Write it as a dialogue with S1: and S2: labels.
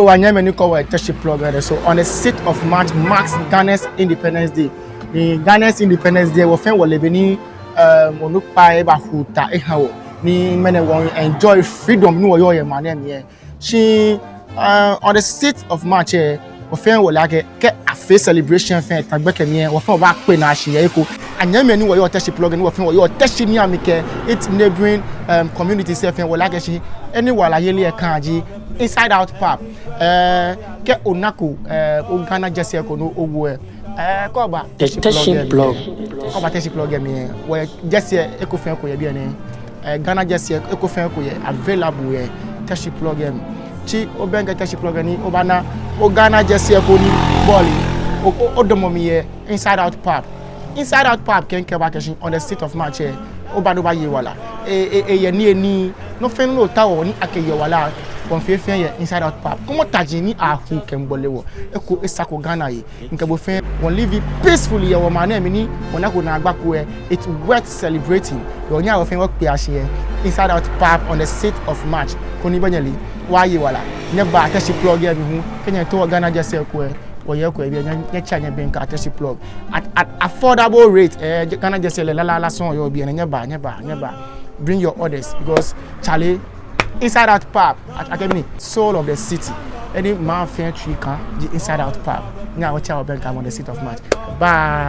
S1: So on the 6th of March marks Ghana's Independence Day. The Ghana's Independence Day was lebeni onupa eba huta ehawo ni mene won enjoy freedom no yo man she on the 6th of March ofen wo like ke afe celebration fe tagbeke mi ofen ba pe na ahye eko anyame ni wo yo Teshie plug ni ofen wo yo Teshie ni amike it neighboring community self wo like she any wala yele e kan aji Inside Out Pub ke onako o Ghana jesse ko no owo ko ba
S2: Teshie plug
S1: ko ba Teshie plug mi wo jesse eko fen ko ye bi ene Ghana jesse eko fen ko ye available ye Teshie plug mi chi obenga Teshie plug ni obana o Ghana jesse ko ni ball o domo mi ye Inside Out Pub ken ke ba Teshie on the 6th of March obado ba ye wala ye ni no fen no tawo ni akeye wala konfefen ye Inside Out Pub komo tajini ahu kembolewo eko esako Ghana ye nkebo fen won live it peacefully ye wo man mi ni wonako na agbako it's worth celebrating yo nya wo fen wo pe ahye Inside Out Pub on the 6th of March koni banyali wa ye wala ne ba Teshie plug ye mi hu kenya to Ghana just eko wo ye ko e bi nya chanya benka Teshie plug at affordable rate Ghana just la son yo bi nya ba bring your orders because Charlie Inside Out Pub at Academy, soul of the city. Any man fair tree can the Inside Out Pub. Now watch our bank on the 6th of March. Bye.